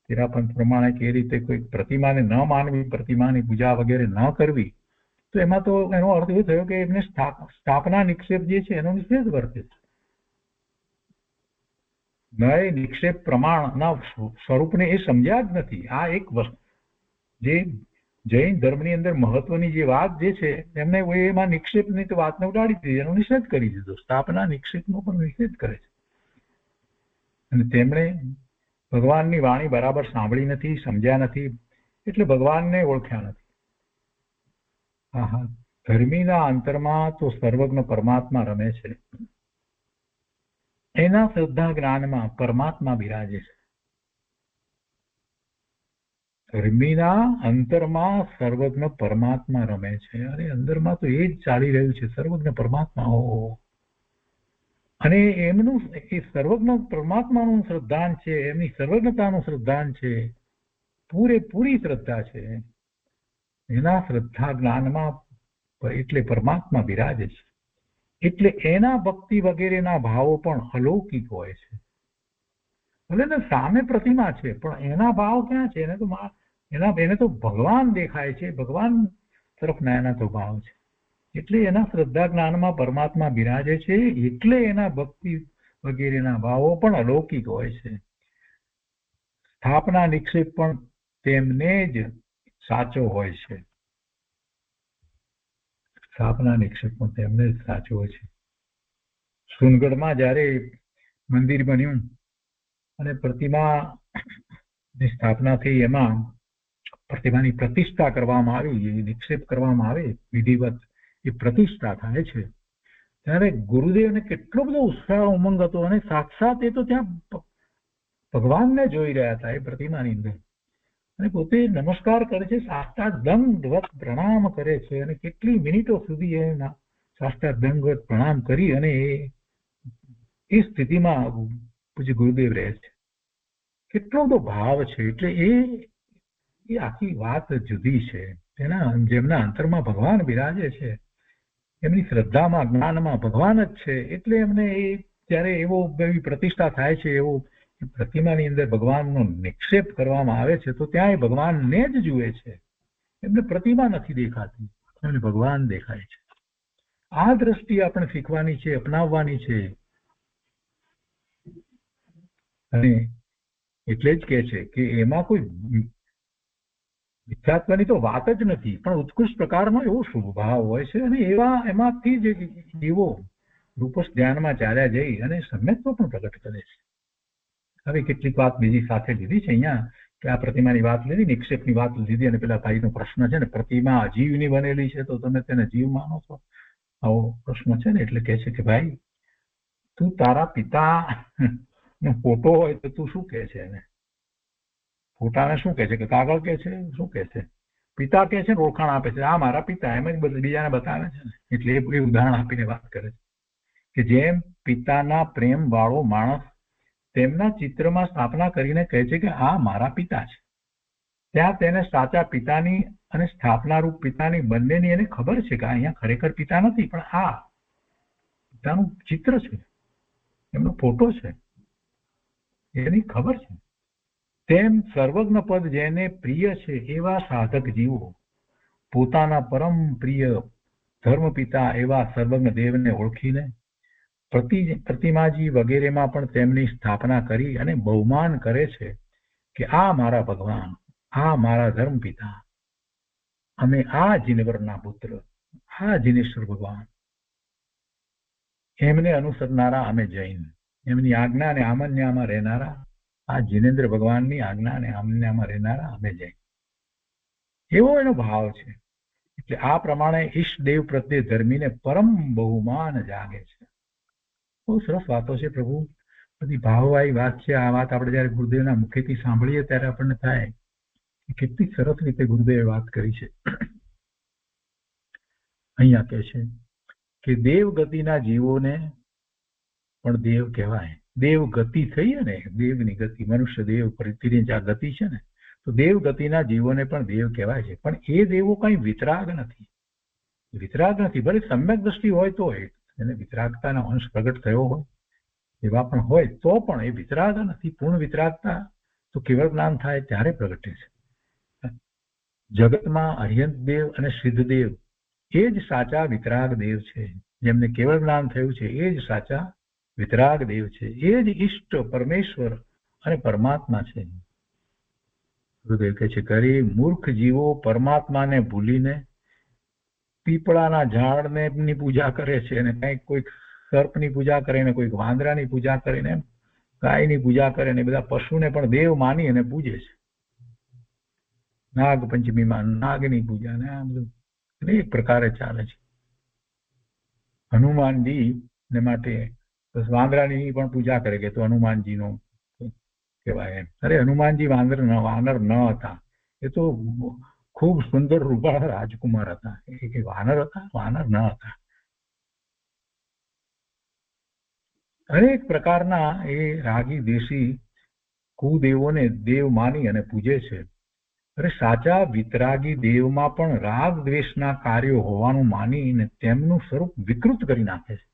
તેરાપંથ પ્રમાણે કે એ રીતે કોઈ પ્રતિમાને ન માનવી, પ્રતિમાની પૂજા વગેરે ન કરવી, તો એમાં તો એનો અર્થ એ થયો કે એમને સ્થાપના નિક્ષેપ જે છે એનો નિષેધ વર્તે છે. નય નિક્ષેપ પ્રમાણના સ્વરૂપને એ સમજ્યા જ નથી. આ એક વસ્તુ જે જૈન ધર્મની અંદર મહત્વની જે વાત જે છે એમને એમાં નિક્ષેપની તો વાતને ઉડાડી દીધી, એનો નિષેધ કરી દીધો. સ્થાપના નિક્ષેપનો પણ નિષેધ કરે છે. અને તેમણે ભગવાનની વાણી બરાબર સાંભળી નથી, સમજ્યા નથી, એટલે ભગવાનને ઓળખ્યા નથી. ધર્મીના અંતરમાં તો સર્વજ્ઞ પરમાત્મા રમે છે. એના શ્રદ્ધા જ્ઞાનમાં પરમાત્મા બિરાજે છે. ધર્મીના અંતરમાં સર્વજ્ઞ પરમાત્મા રમે છે. અને અંદરમાં તો એ જ ચાલી રહ્યું છે, સર્વજ્ઞ પરમાત્મા. અને એમનું એ સર્વજ્ઞ પરમાત્માનું શ્રદ્ધાન છે, એમની સર્વજ્ઞતાનું શ્રદ્ધાન છે, પૂરેપૂરી શ્રદ્ધા છે. એના શ્રદ્ધા જ્ઞાનમાં એટલે પરમાત્મા બિરાજે છે. એટલે એના ભક્તિ વગેરેના ભાવો પણ અલૌકિક હોય છે. ભલે ને સામે પ્રતિમા છે, પણ એના ભાવ ક્યાં છે? એને તો ભગવાન દેખાય છે, ભગવાન તરફના એના તો ભાવ છે. એટલે એના શ્રદ્ધા જ્ઞાનમાં પરમાત્મા બિરાજે છે. એટલે એના ભક્તિ વગેરેના ભાવો પણ અલૌકિક હોય છે. સ્થાપના નિક્ષેપ પણ તેમને જ સાચો હોય છે. સ્થાપના નિક્ષેપ પણ તેમને જ સાચો હોય છે. સોનગઢમાં જ્યારે મંદિર બન્યું અને પ્રતિમાની સ્થાપના થઈ, એમાં પ્રતિમાની પ્રતિષ્ઠા કરવામાં આવી, નિક્ષેપ કરવામાં આવે વિધિવત, એ પ્રતિષ્ઠા થાય છે, ત્યારે ગુરુદેવને કેટલો બધો ઉત્સાહ, ઉમંગ હતો. અને સાક્ષાત એ તો ત્યાં ભગવાનને જોઈ રહ્યા હતા એ પ્રતિમાની અંદર, અને પોતે નમસ્કાર કરે છે, સાક્ષાત દંડવત પ્રણામ કરે છે. અને કેટલી મિનિટો સુધી એ સાષ્ટાંગ પ્રણામ કરી અને એ સ્થિતિમાં પૂજ્ય ગુરુદેવ રહે છે. કેટલો બધો ભાવ છે. એટલે એ આખી વાત જુદી છે. જેમના અંતરમાં ભગવાન બિરાજે છે, એમની શ્રદ્ધામાં જ્ઞાનમાં ભગવાન જ છે, એટલે એમને એ જ્યારે એવી પ્રતિષ્ઠા થાય છે, એવો પ્રતિમાની અંદર ભગવાનનો નિક્ષેપ કરવામાં આવે છે, તો ત્યાં એ ભગવાનને જ જુએ છે. એમને પ્રતિમા નથી દેખાતી, એમને ભગવાન દેખાય છે. આ દ્રષ્ટિ આપણે શીખવાની છે, અપનાવવાની છે. અને એટલે જ કે છે કે એમાં કોઈ મિથ્યાત્વની તો વાત જ નથી, પણ ઉત્કૃષ્ટ પ્રકારનો એવો શુભ ભાવ હોય છે. અને એમાંથી જ જીવો રૂપસ ધ્યાનમાં ચાલ્યા જઈ અને સમ્યક્ત્વ પણ પ્રગટ કરે છે. હવે કેટલીક વાત બીજી સાથે લીધી છે અહીંયા, કે આ પ્રતિમાની વાત લીધી, નિક્ષેપની વાત લીધી, અને પેલા ભાઈનો પ્રશ્ન છે ને, પ્રતિમા અજીવની બનેલી છે તો તમે તેને જીવ માનો છો, આવો પ્રશ્ન છે ને. એટલે કે છે કે ભાઈ, તું તારા પિતા નો ફોટો હોય તો તું શું કે છે એને? ફોટાને શું કે છે? કે કાગળ કે છે? શું કે છે? પિતા કે છે ને, ઓળખાણ આપે છે, આ મારા પિતા, એમ જ બીજાને બતાવે છે ને. એટલે એ ઉદાહરણ આપીને વાત કરે છે કે જેમ પિતાના પ્રેમ વાળો માણસ તેમના ચિત્રમાં સ્થાપના કરીને કહે છે કે આ મારા પિતા છે, ત્યાં તેને સાચા પિતાની અને સ્થાપનારૂપ પિતાની બંનેની એને ખબર છે કે અહીંયા ખરેખર પિતા નથી, પણ આ પિતાનું ચિત્ર છે, એમનો ફોટો છે, એની ખબર છે. તેમ સર્વજ્ઞ પદ જેને પ્રિય છે એવા સાધક જીવો પોતાના પરમ પ્રિય ધર્મ પિતા એવા સર્વજ્ઞ દેવને ઓળખીને પ્રતિમાજી વગેરેમાં પણ તેમની સ્થાપના કરી અને બહુમાન કરે છે કે આ મારા ભગવાન, આ મારા ધર્મ પિતા, અમે આ જીનેવરના પુત્ર, આ જીનેશ્વર ભગવાન, એમને અનુસરનારા અમે જૈન, એમની આજ્ઞા અને આમન્યામાં રહેનારા, આ જીનેન્દ્ર ભગવાનની આજ્ઞા અને આમન્યામાં રહેનારા અમે જૈન. એવો એનો ભાવ છે. એટલે આ પ્રમાણે ઈષ્ટદેવ પ્રત્યે ધર્મીને પરમ બહુમાન જાગે છે. બહુ સરસ વાતો છે પ્રભુ, બધી ભાવવાળી વાત છે. આ વાત આપણે જયારે ગુરુદેવના મુખેથી સાંભળીએ ત્યારે આપણને થાય કે કેટલી સરસ રીતે ગુરુદેવે વાત કરી છે. અહીંયા કહે છે કે દેવ ગતિના જીવોને પણ દેવ કહેવાય. દેવ ગતિ થઈએ ને, દેવની ગતિ, મનુષ્ય દેવ પૃથ્વીની જે ગતિ છે ને, તો દેવ ગતિના જીવોને પણ દેવ કહેવાય છે. પણ એ દેવો કઈ વિતરાગ નથી, વિતરાગ નથી. ભલે સમ્યક દ્રષ્ટિ હોય તો એને વિતરાગતાનો અંશ પ્રગટ થયો હોય એવા પણ હોય તો પણ એ વિતરાગ નથી. પૂર્ણ વિતરાગતા તો કેવળ જ્ઞાન થાય ત્યારે પ્રગટે છે. જગતમાં અર્યંત દેવ અને સિદ્ધદેવ એ જ સાચા વિતરાગ દેવ છે. જેમને કેવળ જ્ઞાન થયું છે એ જ સાચા વિતરાગ દેવ છે. એ જ ઈષ્ટ પરમેશ્વર અને પરમાત્મા છે. ગુરુદેવ કહે છે કરી મૂર્ખ જીવો પરમાત્માને ભૂલીને પીપળાના ઝાડને ની પૂજા કરે છે, અને કંઈક કોઈક સર્પની પૂજા કરે ને કોઈક વાંદરાની પૂજા કરીને ગાયની પૂજા કરે ને બધા પશુને પણ દેવ માની અને પૂજે છે. નાગ પંચમીમાં નાગની પૂજા ને આ બધું અનેક પ્રકારે ચાલે છે. હનુમાનજી ને માટે વાંદરાની પણ પૂજા કરે કે તો હનુમાનજીનો કહેવાય એમ. અરે હનુમાનજી વાનર ન હતા, એ તો ખૂબ સુંદર રૂપાળા રાજકુમાર હતા. એ વાનર હતા? વાનર ન હતા. અનેક પ્રકારના એ રાગી દેશી કુદેવોને દેવ માની અને પૂજે છે. અરે સાચા વિતરાગી દેવમાં પણ રાગ દ્વેષના કાર્યો હોવાનું માનીને તેમનું સ્વરૂપ વિકૃત કરી નાખે છે.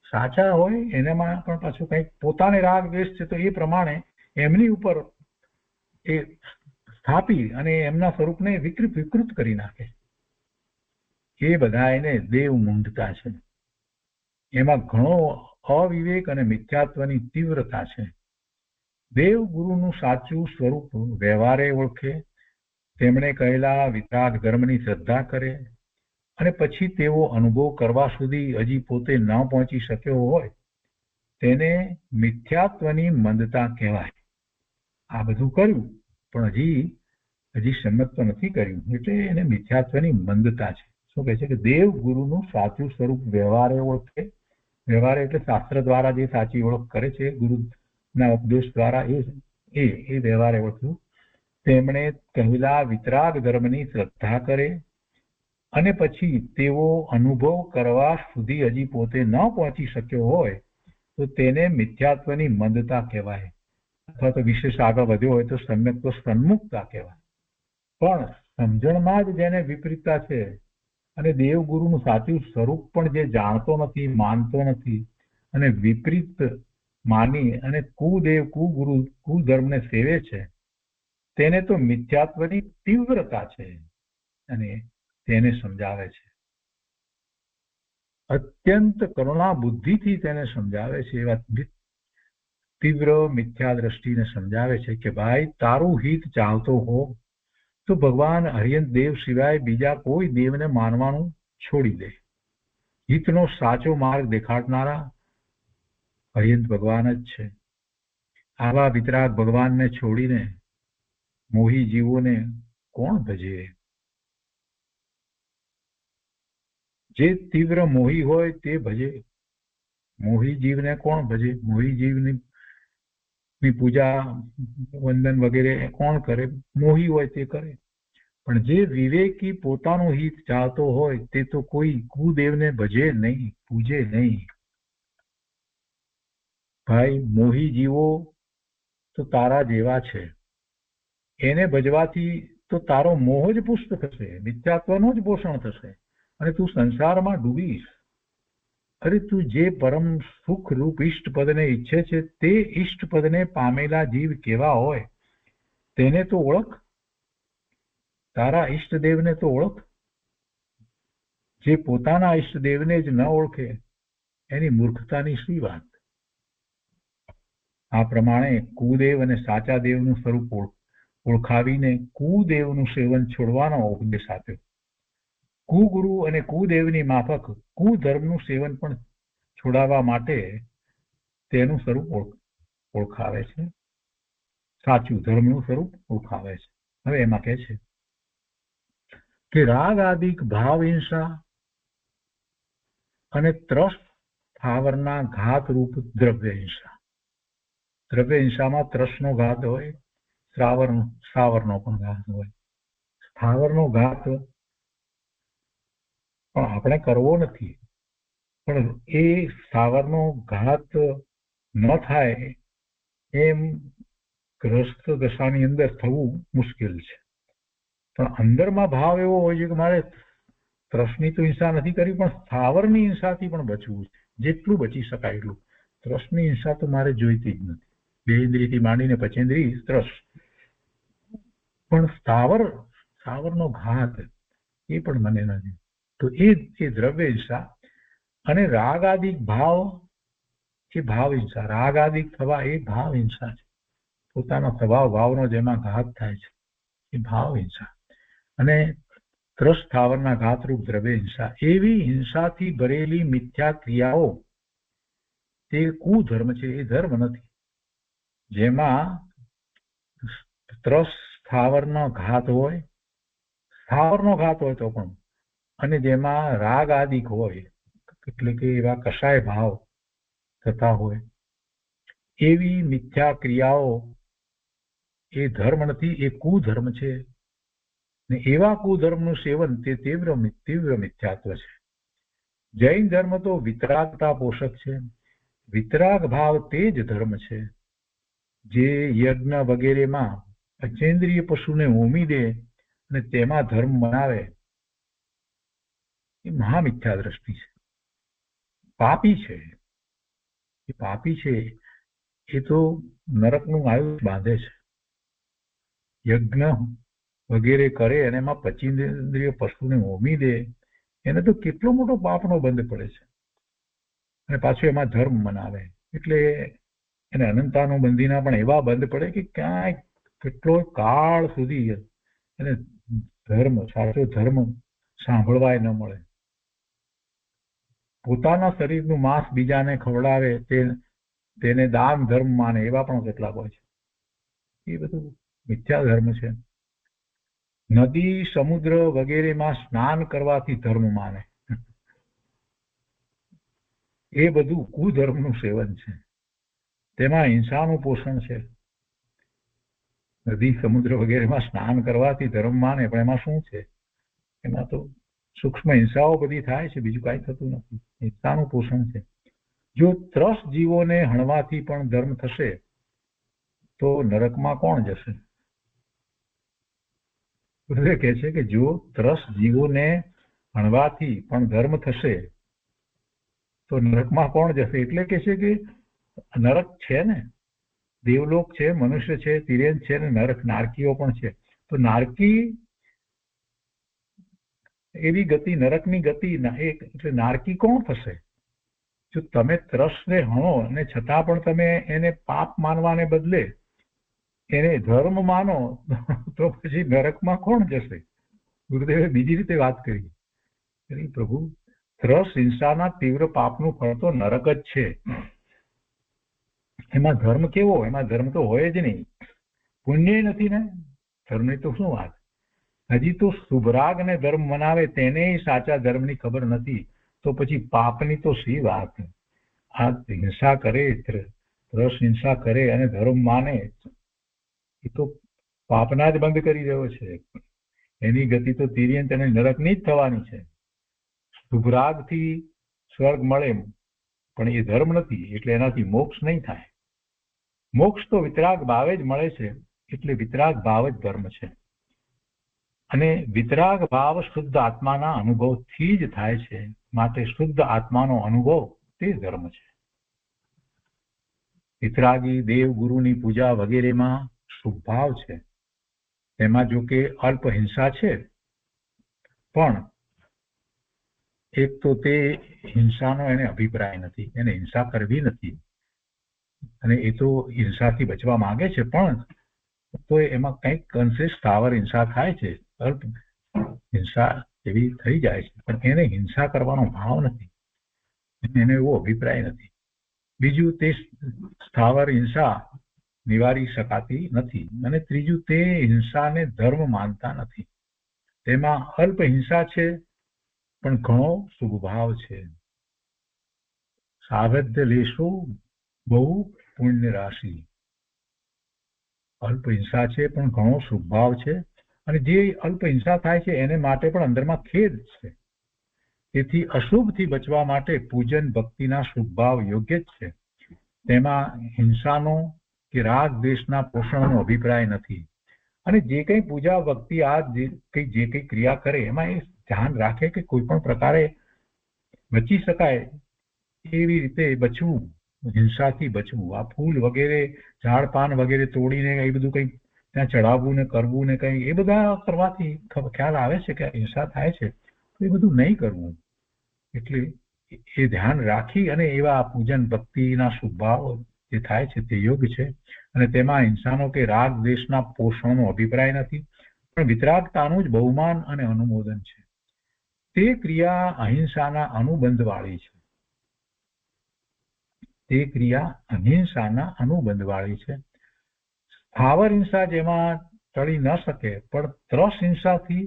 સાચા હોય એનામાં પણ પાછું કંઈક પોતાને રાગ દ્વેષ છે તો એ પ્રમાણે એમની ઉપર એ સ્થાપી અને એમના સ્વરૂપને વિકૃત કરી નાખે. એ બધા એને દેવ મૂંઢતા છે. એમાં ઘણો અવિવેક અને મિથ્યાત્વની તીવ્રતા છે. દેવ ગુરુનું સાચું સ્વરૂપ વ્યવહારે ઓળખે, તેમણે કહેલા વિતરાગ ધર્મની શ્રદ્ધા કરે અને પછી તેઓ અનુભવ કરવા સુધી હજી પોતે ન પહોંચી શક્યો હોય તેને મિથ્યાત્વની મંદતા કહેવાય. આ બધું કર્યું પણ હજી સંમત નથી કર્યું, એટલે એને મિથ્યાત્વની મંદતા છે. શું કહે છે કે દેવ ગુરુનું સાચું સ્વરૂપ વ્યવહારે ઓળખે. વ્યવહાર એટલે શાસ્ત્ર દ્વારા જે સાચી ઓળખ કરે છે, ગુરુના ઉપદેશ દ્વારા એ વ્યવહારે ઓળખ્યું. તેમણે કહેલા વિતરાગ ધર્મની શ્રદ્ધા કરે અને પછી તેઓ અનુભવ કરવા સુધી હજી પોતે ન પહોંચી શક્યો હોય તો તેને મિથ્યાત્વની મંદતા કહેવાય, અથવા તો વિશેષ આગળ વધ્યો હોય તો સમ્યક તો સન્મુખતા કહેવાય. પણ સમજણમાં જ જેને વિપરીતતા છે અને દેવગુરુનું સાચું સ્વરૂપ પણ જે જાણતો નથી, માનતો નથી અને વિપરીત માની અને કુદેવ કુગુરુ કુધર્મને સેવે છે, તેને તો મિથ્યાત્વની તીવ્રતા છે અને તેને સમજાવે છે. અત્યંત કરુણા બુદ્ધિથી તેને સમજાવે છે. એવા તીવ્ર મિથ્યા દ્રષ્ટિને સમજાવે છે કે ભાઈ તારું હિત ચાહતો હો તો ભગવાન હરિયંત દેવ સિવાય બીજા કોઈ દેવને માનવાનું છોડી દે. હિતનો સાચો માર્ગ દેખાડનારા હરિયંત ભગવાન જ છે. આવા વિતરાગ ભગવાનને છોડીને મોહી જીવોને કોણ ભજે? જે તીવ્ર મોહી હોય તે ભજે. મોહી જીવને કોણ ભજે? મોહી જીવની પૂજા વંદન વગેરે કોણ કરે? મોહી હોય તે કરે. પણ જે વિવેકી પોતાનું હિત ચાહતો હોય તે તો કોઈ કુદેવને ભજે નહીં, પૂજે નહીં. ભાઈ મોહી જીવો તો તારા જેવા છે, એને ભજવાથી તો તારો મોહ જ પુષ્ટ થશે, મિથ્યાત્વનું જ પોષણ થશે અને તું સંસારમાં ડૂબીશ. અરે તું જે પરમ સુખ રૂપ ઈષ્ટપદને ઈચ્છે છે તે ઈષ્ટપદને પામેલા જીવ કેવા હોય તેને તો ઓળખ. તારા ઈષ્ટદેવને તો ઓળખ. જે પોતાના ઈષ્ટદેવને જ ન ઓળખે એની મૂર્ખતાની શી વાત? આ પ્રમાણે કુદેવ અને સાચા દેવનું સ્વરૂપ ઓળખાવીને કુદેવનું સેવન છોડવાનો ઉપદેશ આપ્યો. કુગુરુ અને કુદેવની માફક કુધર્મનું સેવન પણ છોડાવવા માટે તેનું સ્વરૂપ ઓળખાવે છે, સાચું ધર્મનું સ્વરૂપ ઓળખાવે છે. હવે એમાં કહે છે કે રાગ આદિક ભાવ હિંસા અને ત્રસ્ત સ્થાવરના ઘાત રૂપ દ્રવ્ય હિંસા. દ્રવ્ય હિંસામાં ત્રસનો ઘાત હોય, સ્થાવરનો પણ ઘાત હોય. સ્થાવરનો ઘાત પણ આપણે કરવો નથી, પણ એ સ્થાવરનો ઘાત ન થાય એમ ગ્રસ્ત દશાની અંદર થવું મુશ્કેલ છે. પણ અંદરમાં ભાવ એવો હોય છે કે મારે ત્રસની તો હિંસા નથી કરવી, પણ સ્થાવરની હિંસાથી પણ બચવું છે, જેટલું બચી શકાય એટલું. ત્રસની હિંસા તો મારે જોઈતી જ નથી. દેહેન્દ્રિયથી માંડીને પચેન્દ્રિય ત્રસ, પણ સ્થાવરનો ઘાત એ પણ મને નથી. તો એ દ્રવ્ય હિંસા. અને રાગાદિક ભાવ એ ભાવ હિંસા. રાગાદિક થવા એ ભાવ હિંસા છે. પોતાનો સ્વભાવ ભાવનો જેમાં ઘાત થાય છે એ ભાવ હિંસા. અને ત્રસ સ્થાવરના ઘાતરૂપ દ્રવ્ય હિંસા. એવી હિંસાથી ભરેલી મિથ્યા ક્રિયાઓ તે કુધર્મ છે, એ ધર્મ નથી. જેમાં ત્રસ સ્થાવરનો ઘાત હોય, સ્થાવરનો ઘાત હોય તો પણ, અને જેમાં રાગ આદિક હોય એટલે કે એવા કશાય ભાવ થતા હોય, એવી મિથ્યા ક્રિયાઓ એ ધર્મ નથી, એ કુધર્મ છે. ને એવા કુધર્મનું સેવન તે તીવ્ર મિથ્યાત્વ છે. જૈન ધર્મ તો વિતરાગતા પોષક છે. વિતરાગ ભાવ તે જ ધર્મ છે જે યજ્ઞ વગેરેમાં પંચેન્દ્રિય પશુને હોમી દે અને તેમાં ધર્મ બનાવે. એ મહામિથ્યા દ્રષ્ટિ છે. પાપી છે. એ પાપી છે. એ તો નરકનું આયુષ બાંધે છે. યજ્ઞ વગેરે કરે અને એમાં પંચેન્દ્રિય પશુને હોમી દે, એને તો કેટલો મોટો પાપનો બંધ પડે છે. અને પાછું એમાં ધર્મ મનાવે એટલે એને અનંતાનુબંધીના પણ એવા બંધ પડે કે ક્યાંય કેટલો કાળ સુધી એને ધર્મ, સાચો ધર્મ સાંભળવાય ન મળે. પોતાના શરીરનું માંસ બીજાને ખવડાવે તેને દાન ધર્મ માને એવા પણ કેટલાક હોય છે. એ બધું મિથ્યા ધર્મ છે. નદી સમુદ્ર વગેરેમાં સ્નાન કરવાથી ધર્મ માને, એ બધું કુધર્મનું સેવન છે. તેમાં હિંસાનું પોષણ છે. નદી સમુદ્ર વગેરેમાં સ્નાન કરવાથી ધર્મ માને, પણ એમાં શું છે? એમાં તો સૂક્ષ્મ હિંસાઓ બધી થાય છે, બીજું કાંઈ થતું નથી. હિંસાનું પોષણ છે. જો 3 જીવોને હણવાથી પણ ધર્મ થશે તો નરકમાં કોણ જશે? ગુરુદેવ કહે છે કે જો 3 જીવોને હણવાથી પણ ધર્મ થશે તો નરકમાં કોણ જશે? એટલે કે છે કે નરક છે ને, દેવલોક છે, મનુષ્ય છે, તિર્યન છે ને નરક નારકીઓ પણ છે. તો નારકી એવી ગતિ, નરકની ગતિ એટલે નારકી કોણ થશે? જો તમે ત્રસને હણો અને છતાં પણ તમે એને પાપ માનવાને બદલે એને ધર્મ માનો તો પછી નરકમાં કોણ જશે? ગુરુદેવે બીજી રીતે વાત કરી. પ્રભુ, ત્રસ હિંસાના તીવ્ર પાપનું ફળ તો નરક જ છે. એમાં ધર્મ કેવો? એમાં ધર્મ તો હોય જ નહીં. પુણ્ય નથી ને, ધર્મની તો શું વાત? હજી તો શુભરાગ ને ધર્મ મનાવે તેને સાચા ધર્મની ખબર નથી, તો પછી પાપની તો શી વાત? આ હિંસા કરે, રસ હિંસા કરે અને ધર્મ માને, એ તો પાપના જ બંધ કરી રહ્યો છે. એની ગતિ તો તિર્યંત અને નરકની જ થવાની છે. શુભરાગથી સ્વર્ગ મળે પણ એ ધર્મ નથી, એટલે એનાથી મોક્ષ નહીં થાય. મોક્ષ તો વિતરાગ ભાવે જ મળે છે, એટલે વિતરાગ ભાવ જ ધર્મ છે. અને વિતરાગ ભાવ શુદ્ધ આત્માના અનુભવથી જ થાય છે, માટે શુદ્ધ આત્માનો અનુભવ તે ધર્મ છે. વિતરાગી દેવ ગુરુની પૂજા વગેરેમાં શુભ ભાવ છે. તેમાં જો કે અલ્પ હિંસા છે, પણ એક તો તે હિંસાનો એને અભિપ્રાય નથી, એને હિંસા કરવી નથી, અને એ તો હિંસાથી બચવા માંગે છે, પણ તો એમાં કંઈક અંશે સ્થાવર હિંસા થાય છે, અલ્પ હિંસા એવી થઈ જાય છે, પણ એને હિંસા કરવાનો ભાવ નથી, એને એવો અભિપ્રાય નથી. બીજું, તે સ્થાવર હિંસા નિવારી શકાતી નથી, અને ત્રીજું, તે હિંસાને ધર્મ માનતા નથી. તેમાં અલ્પ હિંસા છે, પણ ઘણો શુભ ભાવ છે. સાવધ્ય લેશો બહુ પુણ્ય રાશિ. અલ્પ હિંસા છે, પણ ઘણો શુભ ભાવ છે, અને જે અલ્પ હિંસા થાય છે એને માટે પણ અંદરમાં ખેદ છે. તેથી અશુભથી બચવા માટે પૂજન ભક્તિના શુભ ભાવ યોગ્ય જ છે. તેમાં હિંસાનો કે રાગ દ્વેષના પોષણનો અભિપ્રાય નથી. અને જે કંઈ પૂજા ભક્તિ જે કંઈ ક્રિયા કરે એમાં એ ધ્યાન રાખે કે કોઈ પણ પ્રકારે બચી શકાય એવી રીતે બચવું, હિંસાથી બચવું. આ ફૂલ વગેરે, ઝાડ પાન વગેરે તોડીને એ બધું કંઈ ત્યાં ચડાવવું ને કરવું ને કંઈ, એ બધા કરવાથી ખ્યાલ આવે છે કે હિંસા થાય છે, તો એ બધું નહીં કરવું. એટલે એ ધ્યાન રાખી અને એવા પૂજન ભક્તિના શુભ ભાવ જે થાય છે તે યોગ છે. અને તેમાં હિંસાનો કે રાગ દ્વેષના પોષણનો અભિપ્રાય નથી, પણ વિતરાગતાનું જ બહુમાન અને અનુમોદન છે. તે ક્રિયા અહિંસાના અનુબંધવાળી છે. તે ક્રિયા અહિંસાના અનુબંધવાળી છે. સ્થાવર હિંસા જેમાં ટળી ન શકે, પણ ત્રસ હિંસાથી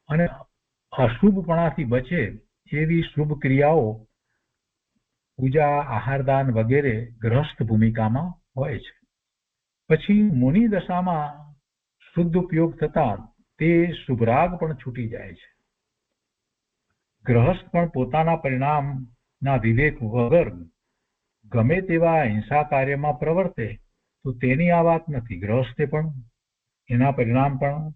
અને અશુભપણાથી બચે એવી શુભ ક્રિયાઓ, પૂજા, આહારદાન વગેરે ગ્રહસ્થ ભૂમિકામાં હોય છે. પછી મુનિ દશામાં શુદ્ધ ઉપયોગ થતા તે શુભરાગ પણ છૂટી જાય છે. ગ્રહસ્થ પણ પોતાના પરિણામના વિવેક વગર ગમે તેવા હિંસા કાર્યમાં પ્રવર્તે તો તેની આ વાત નથી. ગ્રહસ્થે પણ એના પરિણામ પણ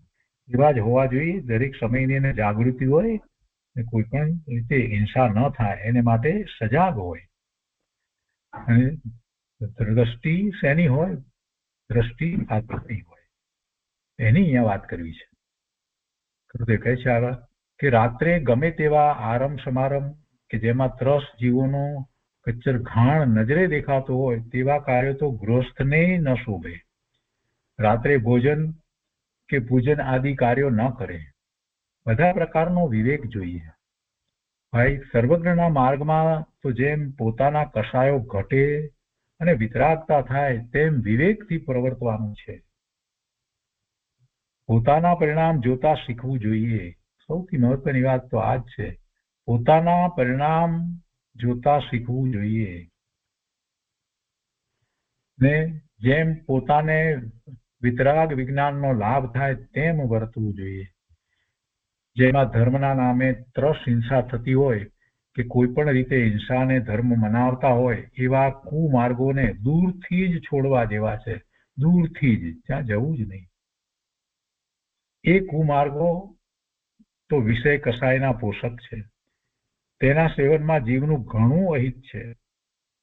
એવા જ હોવા જોઈએ. દરેક સમયની એને જાગૃતિ હોય, કોઈ પણ રીતે હિંસા ન થાય એને માટે સજાગ હોય. અને દ્રષ્ટિ શેની હોય? દ્રષ્ટિ આત્માની હોય. એની અહીંયા વાત કરવી છે. ગુરુદેવ કહે છે આગળ કે રાત્રે ગમે તેવા આરંભ સમારંભ કે જેમાં ત્રસ જીવોનો કચ્ચર ઘાણ નજરે દેખાતો હોય તેવા કાર્યો તો ગૃહસ્થને ન શોભે. રાત્રે ભોજન કે પૂજન આદિ કાર્યો ન કરે. બધા પ્રકારનો વિવેક જોઈએ. ભાઈ, સર્વજ્ઞના માર્ગમાં તો જેમ પોતાના કષાયો ઘટે અને વિતરાગતા થાય તેમ વિવેકથી પ્રવર્તવાનું છે. પોતાના પરિણામ જોતા શીખવું જોઈએ. સૌથી મહત્વની વાત તો આ જ છે. પોતાના પરિણામ જોતા શીખવું જોઈએ, ને જેમ પોતાને વિતરાગ વિજ્ઞાનનો લાભ થાય તેમ વર્તવું જોઈએ. જેમાં ધર્મના નામે ત્રસ હિંસા થતી હોય કે કોઈ પણ રીતે હિંસાને ધર્મ મનાવતા હોય એવા કુમાર્ગોને દૂરથી જ છોડવા જેવા છે, દૂરથી જ, ત્યાં જવું જ નહીં. એ કુમાર્ગો તો વિષય કસાયના પોષક છે, તેના સેવનમાં જીવનું ઘણું અહિત છે.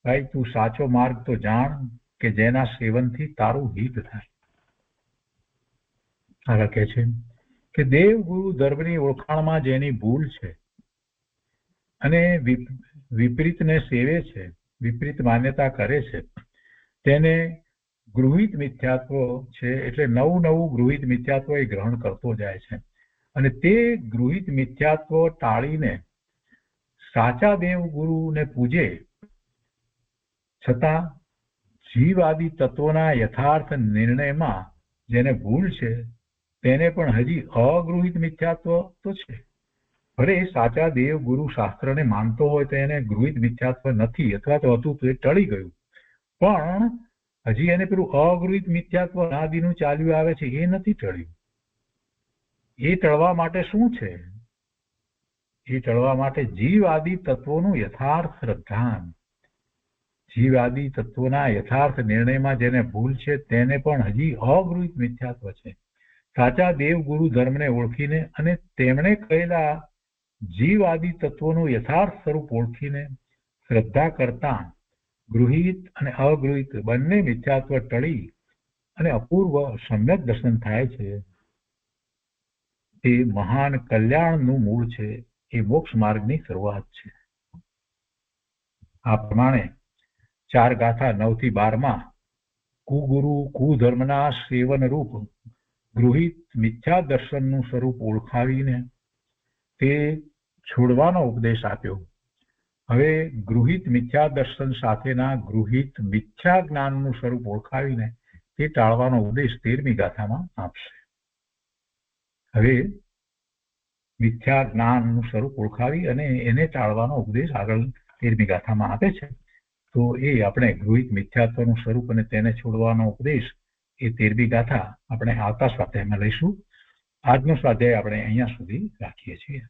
ભાઈ તું સાચો માર્ગ તો જાણ કે જેના સેવનથી તારું હિત થાય. આગળ કહે છે કે દેવ ગુરુ ધર્મની ઓળખાણમાં જેની ભૂલ છે અને વિપરીતને સેવે છે, વિપરીત માન્યતા કરે છે, તેને ગૃહિત મિથ્યાત્વ છે. એટલે નવું નવું ગૃહિત મિથ્યાત્વ એ ગ્રહણ કરતો જાય છે અને તે ગૃહિત મિથ્યાત્વ ટાળીને સાચા દેવ ગુરુને પૂજે, છતાં જીવાદી તત્વોના યથાર્થ નિર્ણયમાં જેને ભૂલ છે તેને પણ હજી અગૃહિત મિથ્યાત્વ તો છે. ભલે સાચા દેવ ગુરુ શાસ્ત્રને માનતો હોય તો એને ગૃહિત મિથ્યાત્વ નથી અથવા તો હતું તો એ ટળી ગયું, પણ હજી એને પેલું અગૃહિત મિથ્યાત્વ અનાદિનું ચાલ્યું આવે છે એ નથી ટળ્યું. એ ટળવા માટે શું છે? એ ટળવા માટે જીવાદી તત્વોનું યથાર્થ શ્રદ્ધાન, જીવાદી તત્વોના યથાર્થ નિર્ણયમાં જેને ભૂલ છે તેને પણ હજી અગૃહિત મિથ્યાત્વ છે. સાચા દેવ ગુરુ ધર્મને ઓળખીને અને તેમણે કહેલા જીવાદી તત્વોનું યથાર્થ સ્વરૂપ ઓળખીને શ્રદ્ધા કરતા ગૃહિત અને અગૃહિત બંને મિથ્યાત્વ ટળી અને અપૂર્વ સમ્યક દર્શન થાય છે. એ મહાન કલ્યાણનું મૂળ છે, એ મોક્ષ માર્ગની શરૂઆત છે. આ પ્રમાણે 4 ગાથા 9 થી 12 કુગુરુ કુધર્મના સેવન રૂપ ગૃહિત મિથ્યા દર્શનનું સ્વરૂપ ઓળખાવીને તે છોડવાનો ઉપદેશ આપ્યો. હવે ગૃહિત મિથ્યા દર્શન સાથેના ગૃહિત મિથ્યા જ્ઞાનનું સ્વરૂપ ઓળખાવીને તે ટાળવાનો ઉપદેશ 13મી ગાથામાં આપશે. હવે મિથ્યા જ્ઞાનનું સ્વરૂપ ઓળખાવી અને એને ટાળવાનો ઉપદેશ આગળ 13મી ગાથામાં આપે છે. તો એ આપણે ગૃહિત મિથ્યાત્વનું સ્વરૂપ અને તેને છોડવાનો ઉપદેશ એ 13મી ગાથા આપણે આવતા સ્વાધ્યાયમાં લઈશું. આજનો સ્વાધ્યાય આપણે અહીંયા સુધી રાખીએ છીએ.